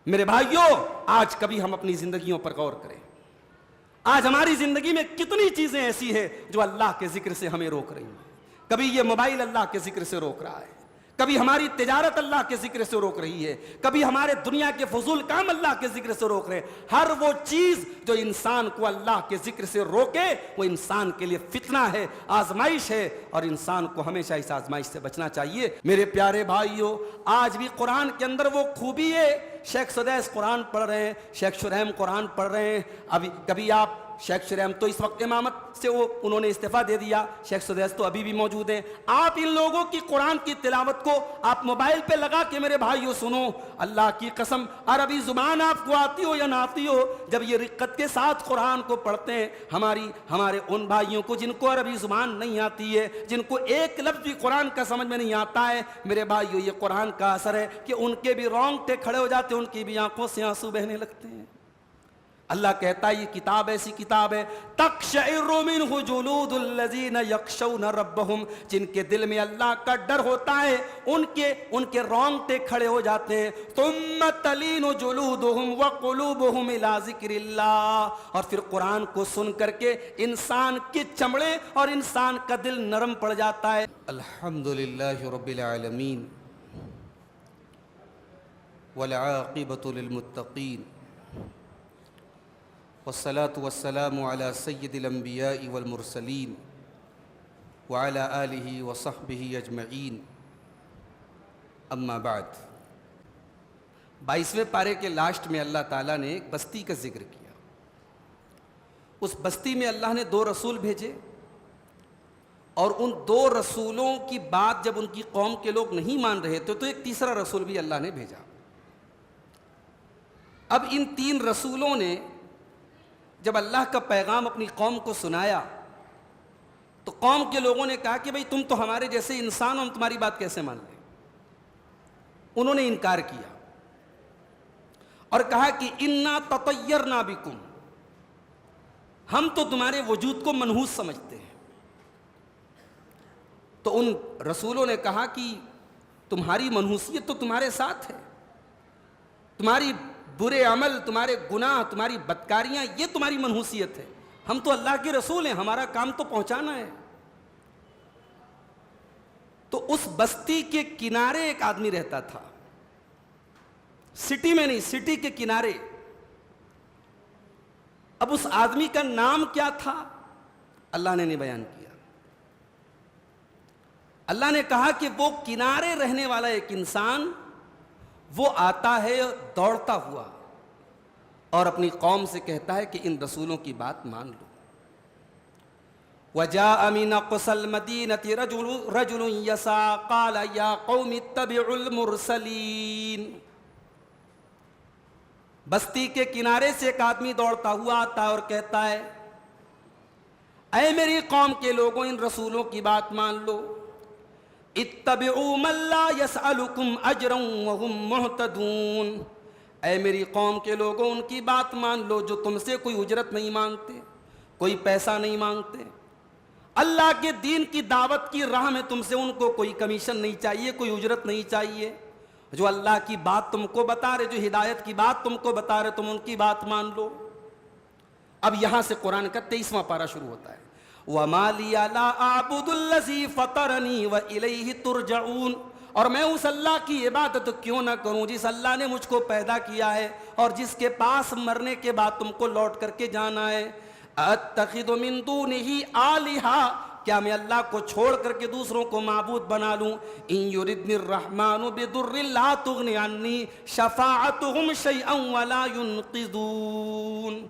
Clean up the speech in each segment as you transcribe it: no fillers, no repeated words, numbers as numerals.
میرے بھائیوں، آج کبھی ہم اپنی زندگیوں پر غور کریں. آج ہماری زندگی میں کتنی چیزیں ایسی ہیں جو اللہ کے ذکر سے ہمیں روک رہی ہیں. کبھی یہ موبائل اللہ کے ذکر سے روک رہا ہے، کبھی ہماری تجارت اللہ کے ذکر سے روک رہی ہے، کبھی ہمارے دنیا کے فضول کام اللہ کے ذکر سے روک رہے ہیں. ہر وہ چیز جو انسان کو اللہ کے ذکر سے روکے وہ انسان کے لیے فتنہ ہے، آزمائش ہے، اور انسان کو ہمیشہ اس آزمائش سے بچنا چاہیے. میرے پیارے بھائیوں، آج بھی قرآن کے اندر وہ خوبی ہے. شیخ سدیس قرآن پڑھ رہے ہیں، شیخ شریم قرآن پڑھ رہے ہیں. ابھی کبھی آپ شیخ شریم تو اس وقت امامت سے انہوں نے استعفیٰ دے دیا، شیخ سدیس تو ابھی بھی موجود ہیں. آپ ان لوگوں کی قرآن کی تلاوت کو آپ موبائل پہ لگا کے میرے بھائیوں سنو. اللہ کی قسم، عربی زبان آپ کو آتی ہو یا نہ آتی ہو، جب یہ رقت کے ساتھ قرآن کو پڑھتے ہیں، ہمارے ان بھائیوں کو جن کو عربی زبان نہیں آتی ہے، جن کو ایک لفظ بھی قرآن کا سمجھ میں نہیں آتا ہے، میرے بھائیوں یہ قرآن کا اثر ہے کہ ان کے بھی رونگٹے کھڑے ہو جاتے ہیں، ان کی بھی آنکھوں سے آنسو بہنے لگتے ہیں. اللہ کہتا ہے یہ کتاب ایسی کتاب ہے، تقشعر منہ جلود الذین یخشون ربہم، جن کے دل میں اللہ کا ڈر ہوتا ہے ان کے رونگٹے کھڑے ہو جاتے ہیں. ثم تلین جلودہم وقلوبہم الی ذکر اللہ، اور پھر قرآن کو سن کر کے انسان کے چمڑے اور انسان کا دل نرم پڑ جاتا ہے. الحمدللہ رب العالمین والعاقبۃ للمتقین والصلاة والسلام على سید الانبیاء والمرسلین وعلى آلہ وصحبہ اجمعین. اما بعد، 22ویں پارے کے لاسٹ میں اللہ تعالیٰ نے ایک بستی کا ذکر کیا. اس بستی میں اللہ نے 2 رسول بھیجے، اور ان 2 رسولوں کی بات جب ان کی قوم کے لوگ نہیں مان رہے تھے تو ایک تیسرا رسول بھی اللہ نے بھیجا. اب ان 3 رسولوں نے جب اللہ کا پیغام اپنی قوم کو سنایا تو قوم کے لوگوں نے کہا کہ بھئی تم تو ہمارے جیسے انسان ہو، ہم تمہاری بات کیسے مان لیں. انہوں نے انکار کیا اور کہا کہ انا تطیرنا بکم، ہم تو تمہارے وجود کو منحوس سمجھتے ہیں. تو ان رسولوں نے کہا کہ تمہاری منحوسیت تو تمہارے ساتھ ہے، تمہاری برے عمل، تمہارے گناہ، تمہاری بدکاریاں، یہ تمہاری منحوسیت ہے. ہم تو اللہ کے رسول ہیں، ہمارا کام تو پہنچانا ہے. تو اس بستی کے کنارے ایک آدمی رہتا تھا، سٹی میں نہیں، سٹی کے کنارے. اب اس آدمی کا نام کیا تھا اللہ نے نہیں بیان کیا. اللہ نے کہا کہ وہ کنارے رہنے والا ایک انسان وہ آتا ہے دوڑتا ہوا اور اپنی قوم سے کہتا ہے کہ ان رسولوں کی بات مان لو. وَجَاءَ مِنْ أَقْصَى الْمَدِينَةِ رَجُلٌ يَسْعَىٰ قَالَ يَا قَوْمِ اتَّبِعُوا الْمُرْسَلِينَ. بستی کے کنارے سے ایک آدمی دوڑتا ہوا آتا ہے اور کہتا ہے اے میری قوم کے لوگوں ان رسولوں کی بات مان لو. اتبعوا من لا يسألكم اجرا وهم مهتدون. اے میری قوم کے لوگوں ان کی بات مان لو جو تم سے کوئی اجرت نہیں مانگتے، کوئی پیسہ نہیں مانگتے. اللہ کے دین کی دعوت کی راہ میں تم سے ان کو کوئی کمیشن نہیں چاہیے، کوئی اجرت نہیں چاہیے. جو اللہ کی بات تم کو بتا رہے، جو ہدایت کی بات تم کو بتا رہے، تم ان کی بات مان لو. اب یہاں سے قرآن کا 23واں پارہ شروع ہوتا ہے. وَمَا لِيَ لَا أَعْبُدُ الَّذِي فَطَرَنِي وَإِلَيْهِ تُرْجَعُونَ. اور میں اس اللہ کی عبادت کیوں نہ کروں جس اللہ نے مجھ کو پیدا کیا ہے اور جس کے پاس مرنے کے بعد تم کو لوٹ کر کے جانا ہے. أَتَّخِذُ مِن دُونِهِ آلِهَةً، کیا میں اللہ کو چھوڑ کر کے دوسروں کو معبود بنا لوں. إِن يُرِدْنِ الرَّحْمَنُ بِضُرٍّ لَا تُغْنِ عَنِّي شَفَاعَتُهُمْ شَيْئًا وَلَا يُنْقِذُونَ.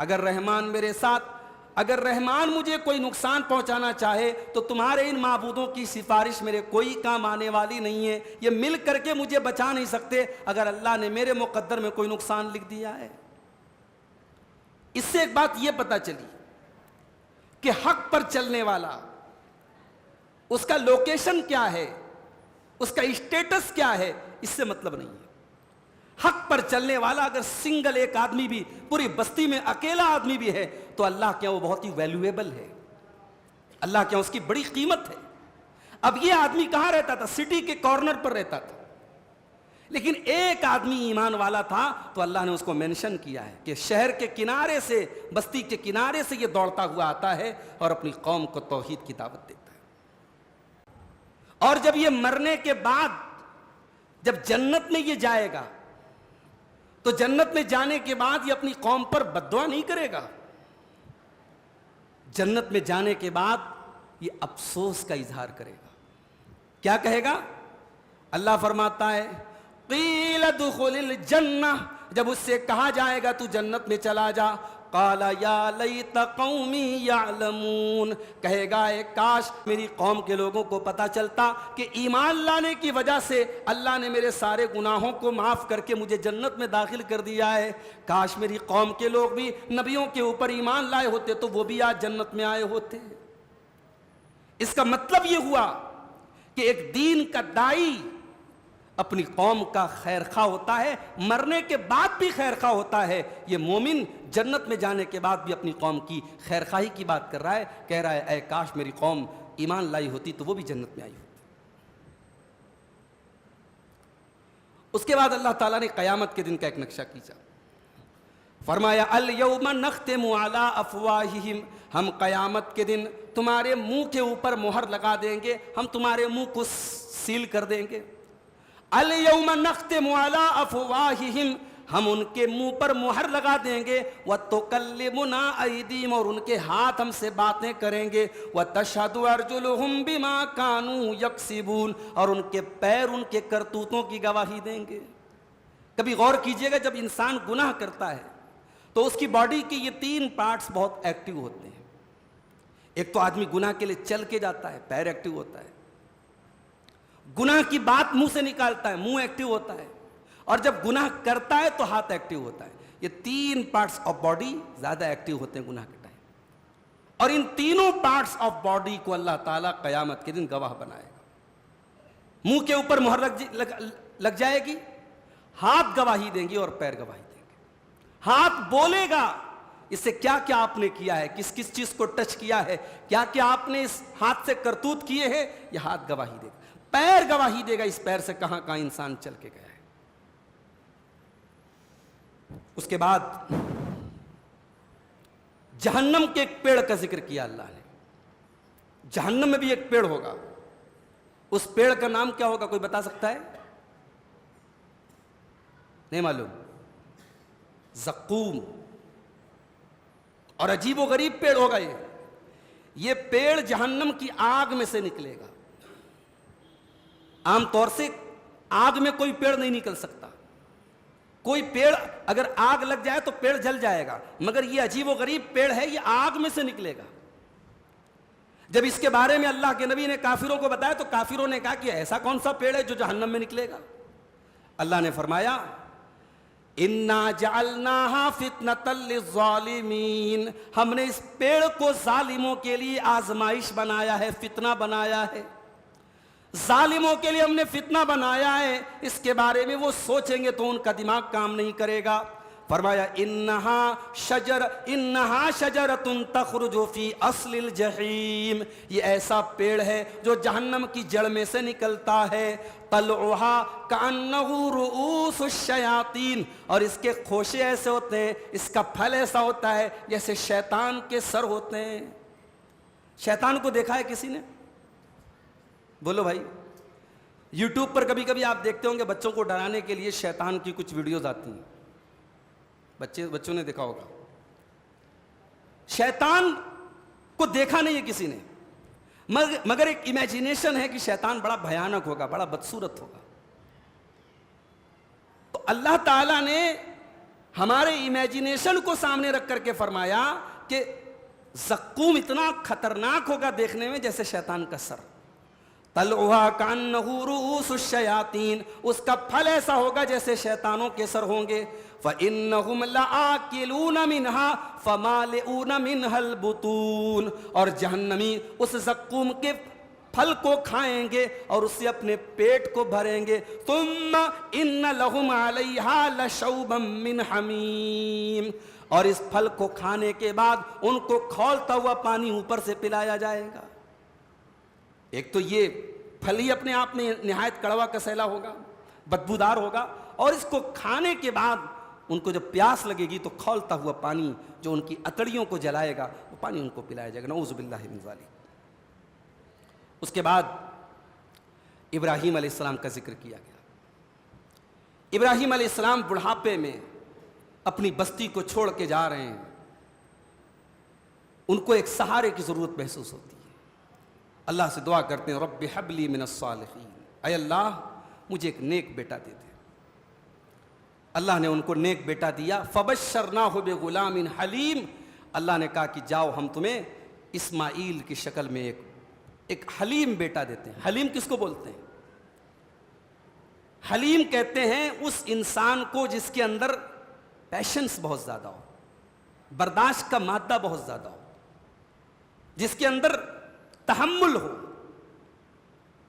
اگر رحمان میرے ساتھ، اگر رحمان مجھے کوئی نقصان پہنچانا چاہے تو تمہارے ان معبودوں کی سفارش میرے کوئی کام آنے والی نہیں ہے. یہ مل کر کے مجھے بچا نہیں سکتے اگر اللہ نے میرے مقدر میں کوئی نقصان لکھ دیا ہے. اس سے ایک بات یہ پتہ چلی کہ حق پر چلنے والا، اس کا لوکیشن کیا ہے، اس کا اسٹیٹس کیا ہے، اس سے مطلب نہیں ہے. حق پر چلنے والا اگر سنگل ایک آدمی بھی پوری بستی میں اکیلا آدمی بھی ہے تو اللہ کے وہ بہت ہی ویلیویبل ہے، اللہ کے اس کی بڑی قیمت ہے. اب یہ آدمی کہاں رہتا تھا؟ سٹی کے کارنر پر رہتا تھا. لیکن ایک آدمی ایمان والا تھا تو اللہ نے اس کو مینشن کیا ہے کہ شہر کے کنارے سے، بستی کے کنارے سے یہ دوڑتا ہوا آتا ہے اور اپنی قوم کو توحید کی دعوت دیتا ہے۔ اور جب یہ مرنے کے بعد جب جنت میں یہ جائے گا تو جنت میں جانے کے بعد یہ اپنی قوم پر بد دعا نہیں کرے گا، جنت میں جانے کے بعد یہ افسوس کا اظہار کرے گا۔ کیا کہے گا؟ اللہ فرماتا ہے قیل ادخل الجنہ، جب اس سے کہا جائے گا تو جنت میں چلا جا، قال یا لیت قومی یعلمون، کہے گا اے کاش میری قوم کے لوگوں کو پتا چلتا کہ ایمان لانے کی وجہ سے اللہ نے میرے سارے گناہوں کو معاف کر کے مجھے جنت میں داخل کر دیا ہے، کاش میری قوم کے لوگ بھی نبیوں کے اوپر ایمان لائے ہوتے تو وہ بھی آج جنت میں آئے ہوتے۔ اس کا مطلب یہ ہوا کہ ایک دین کا داعی اپنی قوم کا خیر خواہ ہوتا ہے، مرنے کے بعد بھی خیر خواہ ہوتا ہے۔ یہ مومن جنت میں جانے کے بعد بھی اپنی قوم کی خیر خواہی کی بات کر رہا ہے، کہہ رہا ہے اے کاش میری قوم ایمان لائی ہوتی تو وہ بھی جنت میں آئی ہوتی۔ اس کے بعد اللہ تعالیٰ نے قیامت کے دن کا ایک نقشہ کھینچا، فرمایا الیوم نختم علی افواہہم، ہم قیامت کے دن تمہارے منہ کے اوپر مہر لگا دیں گے، ہم تمہارے منہ کو سیل کر دیں گے۔ الیوم نختم علی افواہہم، ہم ان کے منہ پر مہر لگا دیں گے، وتکلمنا ایدیہم، اور ان کے ہاتھ ہم سے باتیں کریں گے، وتشہد ارجلہم بما کانوا یکسبون، اور ان کے پیر ان کے کرتوتوں کی گواہی دیں گے۔ کبھی غور کیجئے گا، جب انسان گناہ کرتا ہے تو اس کی باڈی کے یہ 3 پارٹس بہت ایکٹیو ہوتے ہیں۔ ایک تو آدمی گناہ کے لیے چل کے جاتا ہے، پیر ایکٹیو ہوتا ہے، گناہ کی بات منہ سے نکالتا ہے، منہ ایکٹیو ہوتا ہے، اور جب گناہ کرتا ہے تو ہاتھ ایکٹیو ہوتا ہے۔ یہ 3 پارٹس آف باڈی زیادہ ایکٹیو ہوتے ہیں گناہ کے ٹائم، اور ان تینوں پارٹس آف باڈی کو اللہ تعالیٰ قیامت کے دن گواہ بنائے گا۔ منہ کے اوپر مہر لگ جائے گی، ہاتھ گواہی دیں گی اور پیر گواہی دیں گے۔ ہاتھ بولے گا اس سے کیا کیا آپ نے کیا ہے، کس کس چیز کو ٹچ کیا ہے، کیا کیا آپ نے اس ہاتھ سے کرتوت کیے ہیں، یہ ہاتھ گواہی دے گا۔ پیر گواہی دے گا اس پیر سے کہاں کہاں انسان چل کے گیا ہے۔ اس کے بعد جہنم کے ایک پیڑ کا ذکر کیا اللہ نے، جہنم میں بھی ایک پیڑ ہوگا، اس پیڑ کا نام کیا ہوگا، کوئی بتا سکتا ہے؟ نہیں معلوم؟ زقوم، اور عجیب و غریب پیڑ ہوگا یہ پیڑ جہنم کی آگ میں سے نکلے گا۔ عام طور سے آگ میں کوئی پیڑ نہیں نکل سکتا، کوئی پیڑ اگر آگ لگ جائے تو پیڑ جل جائے گا، مگر یہ عجیب و غریب پیڑ ہے، یہ آگ میں سے نکلے گا۔ جب اس کے بارے میں اللہ کے نبی نے کافروں کو بتایا تو کافروں نے کہا کہ ایسا کون سا پیڑ ہے جو جہنم میں نکلے گا؟ اللہ نے فرمایا اِنَّا جَعَلْنَاهَا فِتْنَةً لِلظَّالِمِينَ، ہم نے اس پیڑ کو ظالموں کے لیے آزمائش بنایا ہے، فتنہ بنایا ہے، ظالموں کے لیے ہم نے فتنہ بنایا ہے، اس کے بارے میں وہ سوچیں گے تو ان کا دماغ کام نہیں کرے گا۔ فرمایا انہا شجرۃ تخرج فی اصل الجحیم، یہ ایسا پیڑ ہے جو جہنم کی جڑ میں سے نکلتا ہے، طلعھا کأنہ رؤوس الشیاطین، اور اس کے خوشے ایسے ہوتے ہیں، اس کا پھل ایسا ہوتا ہے جیسے شیطان کے سر ہوتے ہیں۔ شیطان کو دیکھا ہے کسی نے؟ بولو بھائی۔ یوٹیوب پر کبھی کبھی آپ دیکھتے ہوں گے بچوں کو ڈرانے کے لیے شیطان کی کچھ ویڈیوز آتی ہیں، بچوں نے دیکھا ہوگا۔ شیطان کو دیکھا نہیں ہے کسی نے، مگر ایک امیجینیشن ہے کہ شیطان بڑا بھیانک ہوگا، بڑا بدصورت ہوگا۔ تو اللہ تعالیٰ نے ہمارے امیجینیشن کو سامنے رکھ کر کے فرمایا کہ زقوم اتنا خطرناک ہوگا دیکھنے میں جیسے شیطان کا سر، طلعھا کأنہ رؤوس الشیاطین، اس کا پھل ایسا ہوگا جیسے شیطانوں کے سر ہوں گے۔ فَإِنَّهُمْ لَآكِلُونَ مِنْهَا فَمَالِئُونَ مِنْهَا الْبُطُونَ، اور جہنمی اس زقوم کے پھل کو کھائیں گے اور اس سے اپنے پیٹ کو بھریں گے۔ ثُمَّ إِنَّ لَهُمْ عَلَيْهَا لَشَوْبًا مِّنْ حَمِيمٍ، اور اس پھل کو کھانے کے بعد ان کو کھولتا ہوا پانی اوپر سے پلایا جائے گا۔ ایک تو یہ پھل ہی اپنے آپ میں نہایت کڑوا کسیلا ہوگا، بدبودار ہوگا, اور اس کو کھانے کے بعد ان کو جب پیاس لگے گی تو کھولتا ہوا پانی جو ان کی اتڑیوں کو جلائے گا وہ پانی ان کو پلایا جائے گا. نعوذ باللہ من ذالک. اس کے بعد ابراہیم علیہ السلام کا ذکر کیا گیا. ابراہیم علیہ السلام بڑھاپے میں اپنی بستی کو چھوڑ کے جا رہے ہیں. ان کو ایک سہارے کی ضرورت محسوس ہوتی ہے. اللہ سے دعا کرتے ہیں رب ہب لی من الصالحین, اے اللہ مجھے ایک نیک بیٹا دے دے. اللہ نے ان کو نیک بیٹا دیا. فبشرناہ بغلام حلیم, اللہ نے کہا کہ جاؤ ہم تمہیں اسماعیل کی شکل میں ایک حلیم بیٹا دیتے ہیں. حلیم کس کو بولتے ہیں؟ حلیم کہتے ہیں اس انسان کو جس کے اندر پیشنس بہت زیادہ ہو, برداشت کا مادہ بہت زیادہ ہو, جس کے اندر تحمل ہو.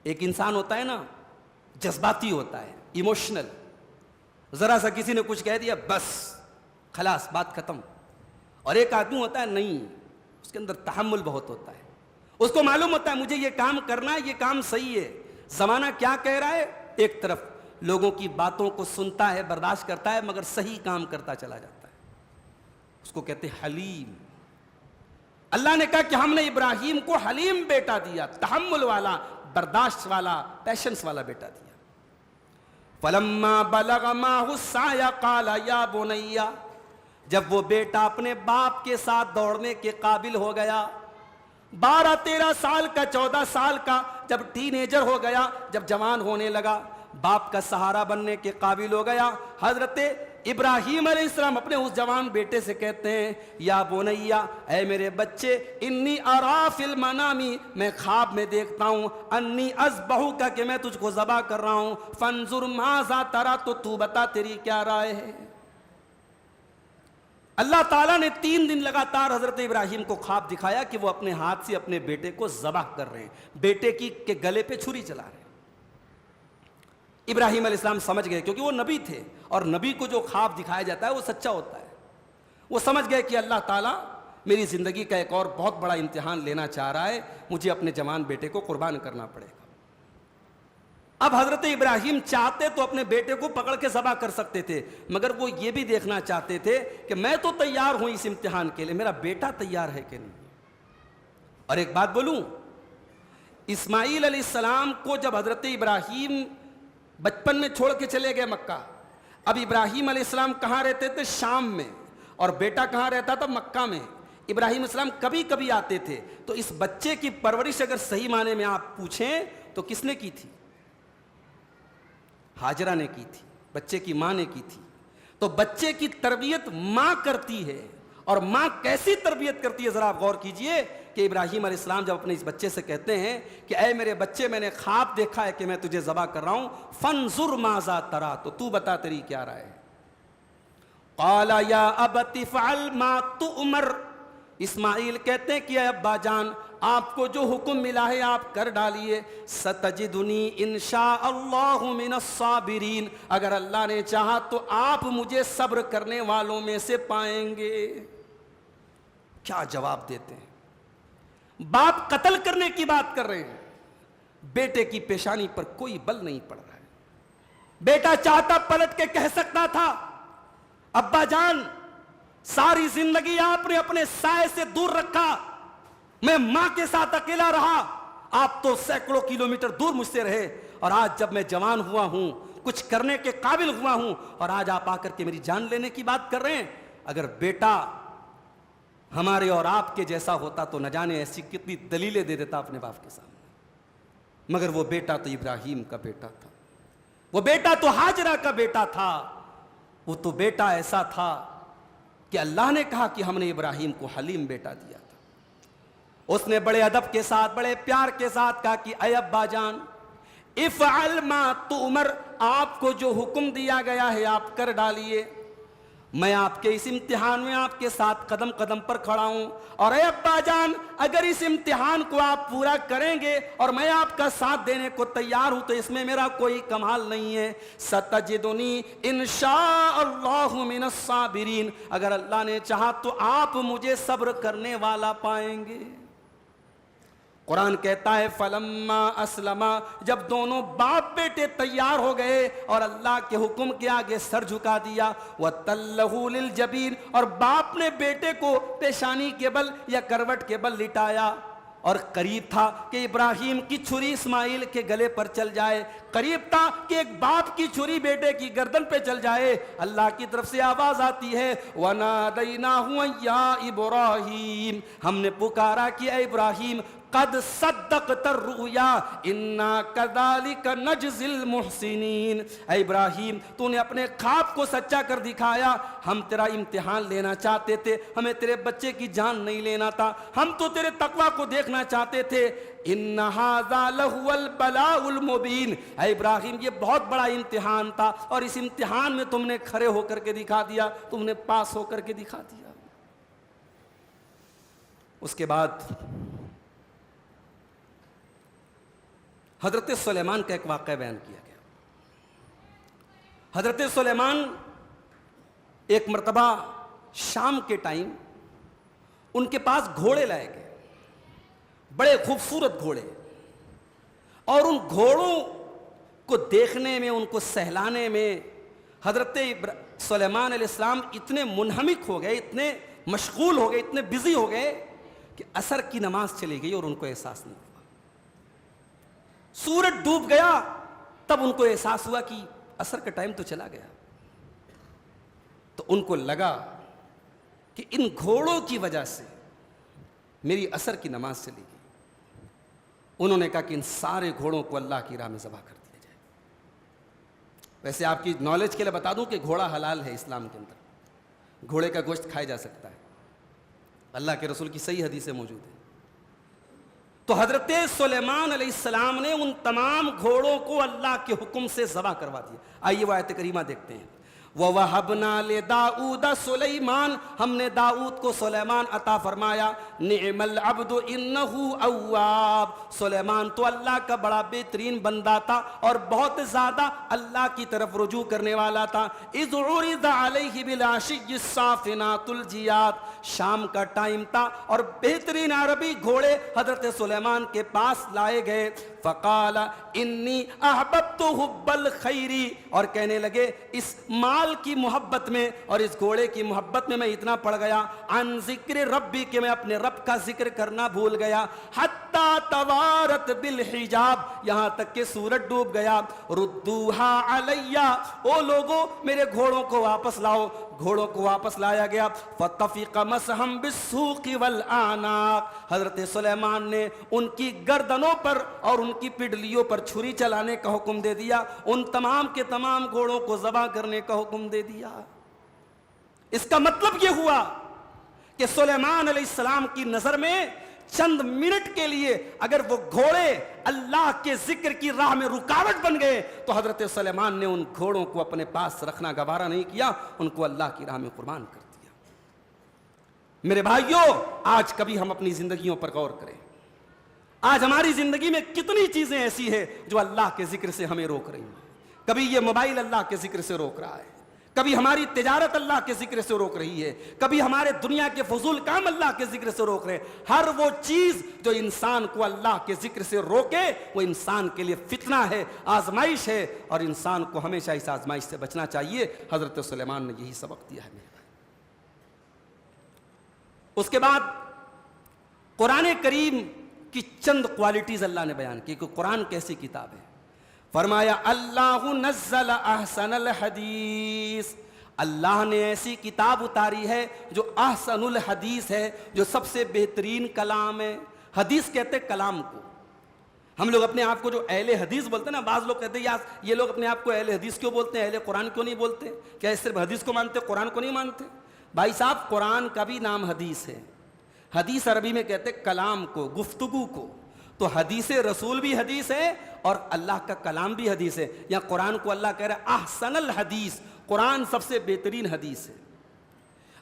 ایک انسان ہوتا ہے نا جذباتی ہوتا ہے, ایموشنل, ذرا سا کسی نے کچھ کہہ دیا بس خلاص بات ختم. اور ایک آدمی ہوتا ہے نہیں, اس کے اندر تحمل بہت ہوتا ہے. اس کو معلوم ہوتا ہے مجھے یہ کام کرنا ہے, یہ کام صحیح ہے, زمانہ کیا کہہ رہا ہے, ایک طرف لوگوں کی باتوں کو سنتا ہے, برداشت کرتا ہے, مگر صحیح کام کرتا چلا جاتا ہے. اس کو کہتے ہیں حلیم. اللہ نے کہا کہ ہم نے ابراہیم کو حلیم بیٹا دیا, تحمل والا, برداشت والا, پیشنس والا بیٹا دیا. فلما بلغ معه السعي قال يا بني, جب وہ بیٹا اپنے باپ کے ساتھ دوڑنے کے قابل ہو گیا, 12-13 سال کا, 14 سال کا, جب ٹین ایجر ہو گیا, جب جوان ہونے لگا, باپ کا سہارا بننے کے قابل ہو گیا, حضرت ابراہیم علیہ السلام اپنے اس جوان بیٹے سے کہتے ہیں یا بنیا, اے میرے بچے, انی ارا فی المنامی, میں خواب میں دیکھتا ہوں, انی اذبحک, کہ میں تجھ کو ذبح کر رہا ہوں, فانظر ماذا ترى, تو بتا تیری کیا رائے ہے. اللہ تعالیٰ نے 3 دن لگاتار حضرت ابراہیم کو خواب دکھایا کہ وہ اپنے ہاتھ سے اپنے بیٹے کو ذبح کر رہے ہیں, بیٹے کے گلے پہ چھری چلا رہے ہیں. ابراہیم علیہ السلام سمجھ گئے, کیونکہ وہ نبی تھے, اور نبی کو جو خواب دکھایا جاتا ہے وہ سچا ہوتا ہے. وہ سمجھ گئے کہ اللہ تعالیٰ میری زندگی کا ایک اور بہت بڑا امتحان لینا چاہ رہا ہے, مجھے اپنے جوان بیٹے کو قربان کرنا پڑے گا. اب حضرت ابراہیم چاہتے تو اپنے بیٹے کو پکڑ کے ذبح کر سکتے تھے, مگر وہ یہ بھی دیکھنا چاہتے تھے کہ میں تو تیار ہوں اس امتحان کے لیے, میرا بیٹا تیار ہے کہ نہیں. اور ایک بات بولوں, اسماعیل علیہ السلام کو جب حضرت ابراہیم بچپن میں چھوڑ کے چلے گئے مکہ, اب ابراہیم علیہ السلام کہاں رہتے تھے؟ شام میں, اور بیٹا کہاں رہتا تھا؟ مکہ میں. ابراہیم علیہ السلام کبھی کبھی آتے تھے. تو اس بچے کی پرورش اگر صحیح معنی میں آپ پوچھیں تو کس نے کی تھی؟ ہاجرہ نے کی تھی, بچے کی ماں نے کی تھی. تو بچے کی تربیت ماں کرتی ہے, اور ماں کیسی تربیت کرتی ہے ذرا آپ غور کیجئے کہ ابراہیم علیہ السلام جب اپنے اس بچے سے کہتے ہیں کہ اے میرے بچے, میں نے خواب دیکھا ہے کہ میں تجھے ذبح کر رہا ہوں, فانظر ماذا ترى, تو بتا تیری کیا رائے ہے. قال یا ابت افعل ما تؤمر, اسماعیل کہتے ہیں کہ اے ابا جان, آپ کو جو حکم ملا ہے آپ کر ڈالیے. ستجدنی انشاء اللہ من الصابرین, اگر اللہ نے چاہا تو آپ مجھے صبر کرنے والوں میں سے پائیں گے. کیا جواب دیتے ہیں, باپ قتل کرنے کی بات کر رہے ہیں, بیٹے کی پیشانی پر کوئی بل نہیں پڑ رہا ہے. بیٹا چاہتا پلٹ کے کہہ سکتا تھا ابا جان ساری زندگی آپ نے اپنے سائے سے دور رکھا, میں ماں کے ساتھ اکیلا رہا, آپ تو سینکڑوں کلومیٹر دور مجھ سے رہے, اور آج جب میں جوان ہوا ہوں, کچھ کرنے کے قابل ہوا ہوں, اور آج آپ آ کر کے میری جان لینے کی بات کر رہے ہیں. اگر بیٹا ہمارے اور آپ کے جیسا ہوتا تو نہ جانے ایسی کتنی دلیلیں دے دیتا اپنے باپ کے سامنے, مگر وہ بیٹا تو ابراہیم کا بیٹا تھا, وہ بیٹا تو ہاجرہ کا بیٹا تھا, وہ تو بیٹا ایسا تھا کہ اللہ نے کہا کہ ہم نے ابراہیم کو حلیم بیٹا دیا تھا. اس نے بڑے ادب کے ساتھ, بڑے پیار کے ساتھ کہا کہ اے ابا جان افعل ما تؤمر, آپ کو جو حکم دیا گیا ہے آپ کر ڈالیے. میں آپ کے اس امتحان میں آپ کے ساتھ قدم قدم پر کھڑا ہوں, اور اے ابا جان اگر اس امتحان کو آپ پورا کریں گے اور میں آپ کا ساتھ دینے کو تیار ہوں تو اس میں میرا کوئی کمال نہیں ہے. ستجدنی انشاء اللہ من الصابرین, اگر اللہ نے چاہا تو آپ مجھے صبر کرنے والا پائیں گے. قرآن کہتا ہے فلما اسلما، جب دونوں باپ بیٹے تیار ہو گئے اور اللہ کے حکم کے آگے سر جھکا دیا، وَتَلَّهُ لِلْجَبِينِ، اور باپ نے بیٹے کو پیشانی کے بل یا کروٹ کے بل لٹایا، اور قریب تھا کہ ابراہیم کی چھری اسماعیل کے گلے پر چل جائے، قریب تھا کہ ایک باپ کی چھری بیٹے کی گردن پہ چل جائے۔ اللہ کی طرف سے آواز آتی ہے وَنَادَيْنَاهُ يَا إِبْرَاهِيمُ، ہم نے پکارا کہ اے ابراہیم قد صدقت الرؤیا انا کذالک نجزی المحسنین، اے ابراہیم تو نے اپنے خواب کو سچا کر دکھایا، ہم تیرا امتحان لینا چاہتے تھے، ہمیں تیرے بچے کی جان نہیں لینا تھا، ہم تو تیرے تقوی کو دیکھنا چاہتے تھے۔ ان ھذا لہو البلاء المبین، اے ابراہیم یہ بہت بڑا امتحان تھا، اور اس امتحان میں تم نے کھڑے ہو کر کے دکھا دیا، تم نے پاس ہو کر کے دکھا دیا۔ اس کے بعد حضرت سلیمان کا ایک واقعہ بیان کیا گیا۔ حضرت سلیمان ایک مرتبہ شام کے ٹائم ان کے پاس گھوڑے لائے گئے، بڑے خوبصورت گھوڑے، اور ان گھوڑوں کو دیکھنے میں، ان کو سہلانے میں حضرت سلیمان علیہ السلام اتنے منہمک ہو گئے، اتنے مشغول ہو گئے، اتنے بزی ہو گئے کہ عصر کی نماز چلی گئی اور ان کو احساس نہیں ہوا۔ سورج ڈوب گیا تب ان کو احساس ہوا کہ عصر کا ٹائم تو چلا گیا، تو ان کو لگا کہ ان گھوڑوں کی وجہ سے میری عصر کی نماز چلی گئی۔ انہوں نے کہا کہ ان سارے گھوڑوں کو اللہ کی راہ میں ذبح کر دیا جائے۔ ویسے آپ کی نالج کے لیے بتا دوں کہ گھوڑا حلال ہے اسلام کے اندر، گھوڑے کا گوشت کھایا جا سکتا ہے، اللہ کے رسول کی صحیح حدیثیں موجود ہیں۔ تو حضرت سلیمان علیہ السلام نے ان تمام گھوڑوں کو اللہ کے حکم سے ذبح کروا دیا۔ آئیے وہ آیت کریمہ دیکھتے ہیں۔ وَوَهَبْنَا لِدَاؤُودَ سُلَيْمَانَ، ہم نے داؤد کو سلیمان عطا فرمایا۔ نِعْمَ الْعَبْدُ إِنَّهُ أَوَّابٌ، سلیمان تو اللہ کا بڑا بہترین بندہ تھا اور بہت زیادہ اللہ کی طرف رجوع کرنے والا تھا۔ إِذْ عُرِضَ عَلَيْهِ بِالْعَشِيِّ الصَّافِنَاتُ الْجِيَادُ، شام کا ٹائم تھا اور بہترین عربی گھوڑے حضرت سلیمان کے پاس لائے گئے۔ فقال انی احببت حب الخیر، اور کہنے لگے اس مال کی محبت میں اور اس گھوڑے کی محبت میں میں اتنا پڑ گیا، عن ذکر ربی، کہ میں اپنے رب کا ذکر کرنا بھول گیا، حتی توارت بالحجاب، یہاں تک کہ سورج ڈوب گیا۔ ردوہا علیہ، او لوگو میرے گھوڑوں کو واپس لاؤ۔ گھوڑوں کو واپس لایا گیا۔ فطفق مسحم بالسوق والاعناق، حضرت سلیمان نے ان کی گردنوں پر اور ان کی پڈلیوں پر چھری چلانے کا حکم دے دیا، ان تمام کے تمام گھوڑوں کو ذبح کرنے کا حکم دے دیا۔ اس کا مطلب یہ ہوا کہ سلیمان علیہ السلام کی نظر میں چند منٹ کے لیے اگر وہ گھوڑے اللہ کے ذکر کی راہ میں رکاوٹ بن گئے تو حضرت سلیمان نے ان گھوڑوں کو اپنے پاس رکھنا گوارا نہیں کیا، ان کو اللہ کی راہ میں قربان کر دیا۔ میرے بھائیوں، آج کبھی ہم اپنی زندگیوں پر غور کریں۔ آج ہماری زندگی میں کتنی چیزیں ایسی ہیں جو اللہ کے ذکر سے ہمیں روک رہی ہیں۔ کبھی یہ موبائل اللہ کے ذکر سے روک رہا ہے، کبھی ہماری تجارت اللہ کے ذکر سے روک رہی ہے، کبھی ہمارے دنیا کے فضول کام اللہ کے ذکر سے روک رہے ہیں۔ ہر وہ چیز جو انسان کو اللہ کے ذکر سے روکے وہ انسان کے لیے فتنہ ہے، آزمائش ہے، اور انسان کو ہمیشہ اس آزمائش سے بچنا چاہیے۔ حضرت سلیمان نے یہی سبق دیا ہے میرے بھائی۔ اس کے بعد قرآن کریم کی چند کوالٹیز اللہ نے بیان کی کہ قرآن کیسی کتاب ہے۔ فرمایا اللہ نزل احسن الحدیث، اللہ نے ایسی کتاب اتاری ہے جو احسن الحدیث ہے، جو سب سے بہترین کلام ہے۔ حدیث کہتے ہیں کلام کو۔ ہم لوگ اپنے آپ کو جو اہل حدیث بولتے ہیں نا، بعض لوگ کہتے ہیں یار یہ لوگ اپنے آپ کو اہل حدیث کیوں بولتے ہیں، اہل قرآن کیوں نہیں بولتے؟ کیا صرف حدیث کو مانتے قرآن کو نہیں مانتے؟ بھائی صاحب، قرآن کا بھی نام حدیث ہے۔ حدیث عربی میں کہتے ہیں کلام کو، گفتگو کو۔ تو حدیث رسول بھی حدیث ہے اور اللہ کا کلام بھی حدیث ہے۔ یا قرآن کو اللہ کہہ رہا ہے احسن الحدیث، قرآن سب سے بہترین حدیث ہے۔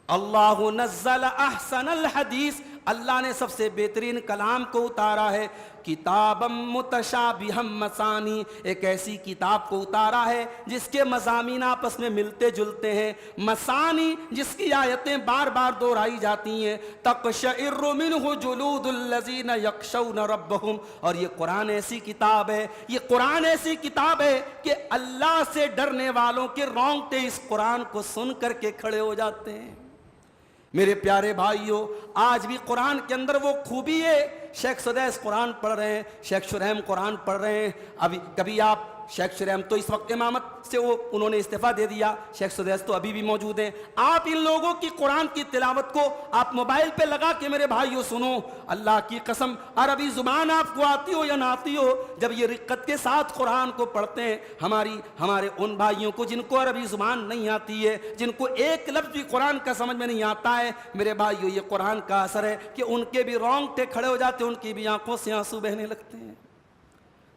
اللہ نزل احسن الحدیث، اللہ نے سب سے بہترین کلام کو اتارا ہے، کتابم متشابہم مثانی، ایک ایسی کتاب کو اتارا ہے جس کے مضامین آپس میں ملتے جلتے ہیں، مثانی جس کی آیتیں بار بار دہرائی جاتی ہیں، تقشعر منہ جلود الذین یخشون ربہم، اور یہ قرآن ایسی کتاب ہے، یہ قرآن ایسی کتاب ہے کہ اللہ سے ڈرنے والوں کے رونگٹے اس قرآن کو سن کر کے کھڑے ہو جاتے ہیں۔ میرے پیارے بھائیوں، آج بھی قرآن کے اندر وہ خوبی ہے، شیخ سدیس قرآن پڑھ رہے ہیں، شیخ شرحیم قرآن پڑھ رہے ہیں، ابھی کبھی آپ شیخ شرحیم تو اس وقت امامت سے انہوں نے استعفیٰ دے دیا، شیخ سدیس تو ابھی بھی موجود ہیں، آپ ان لوگوں کی قرآن کی تلاوت کو آپ موبائل پہ لگا کے میرے بھائیوں سنو، اللہ کی قسم عربی زبان آپ کو آتی ہو یا نہ آتی ہو، جب یہ رقت کے ساتھ قرآن کو پڑھتے ہیں، ہمارے ان بھائیوں کو جن کو عربی زبان نہیں آتی ہے، جن کو ایک لفظ بھی قرآن کا سمجھ میں نہیں آتا ہے، میرے بھائیوں یہ قرآن کا اثر ہے کہ ان کے بھی رونگٹے کھڑے ہو جاتے ہیں، ان کی بھی آنکھوں سے آنسو بہنے لگتے ہیں۔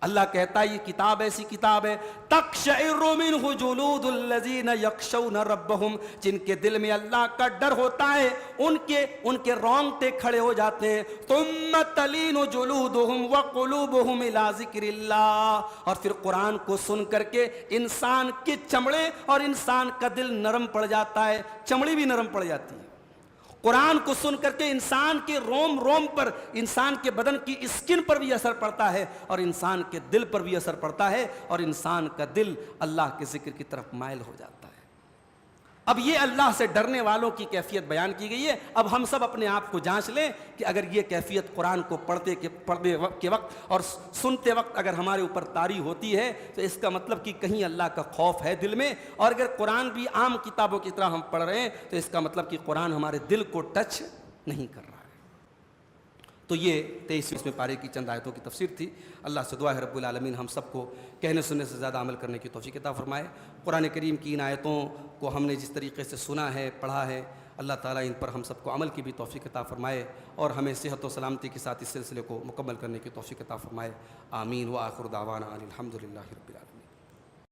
اللہ کہتا ہے یہ کتاب ایسی کتاب ہے، تقشعر منہ جلود الذین یخشون ربہم، جن کے دل میں اللہ کا ڈر ہوتا ہے ان کے رونگٹے کھڑے ہو جاتے ہیں، ثم تلین جلودہم وقلوبہم الی ذکر اللہ، اور پھر قرآن کو سن کر کے انسان کے چمڑے اور انسان کا دل نرم پڑ جاتا ہے، چمڑی بھی نرم پڑ جاتی ہے۔ قرآن کو سن کر کے انسان کے روم روم پر، انسان کے بدن کی اسکن پر بھی اثر پڑتا ہے، اور انسان کے دل پر بھی اثر پڑتا ہے، اور انسان کا دل اللہ کے ذکر کی طرف مائل ہو جاتا ہے۔ اب یہ اللہ سے ڈرنے والوں کی کیفیت بیان کی گئی ہے۔ اب ہم سب اپنے آپ کو جانچ لیں کہ اگر یہ کیفیت قرآن کو پڑھتے کے وقت اور سنتے وقت اگر ہمارے اوپر طاری ہوتی ہے تو اس کا مطلب کہ کہیں اللہ کا خوف ہے دل میں، اور اگر قرآن بھی عام کتابوں کی طرح ہم پڑھ رہے ہیں تو اس کا مطلب کہ قرآن ہمارے دل کو ٹچ نہیں کر رہا ہے۔ تو یہ 23ویں پارے کی چند آیتوں کی تفسیر تھی۔ اللہ سے دعا ہے رب العالمین ہم سب کو کہنے سننے سے زیادہ عمل کرنے کی توفیق عطا فرمائے۔ قرآن کریم کی ان آیتوں کو ہم نے جس طریقے سے سنا ہے، پڑھا ہے، اللہ تعالیٰ ان پر ہم سب کو عمل کی بھی توفیق عطا فرمائے، اور ہمیں صحت و سلامتی کے ساتھ اس سلسلے کو مکمل کرنے کی توفیق عطا فرمائے۔ آمین۔ وآخر دعوانا ان الحمد للہ رب العالمین۔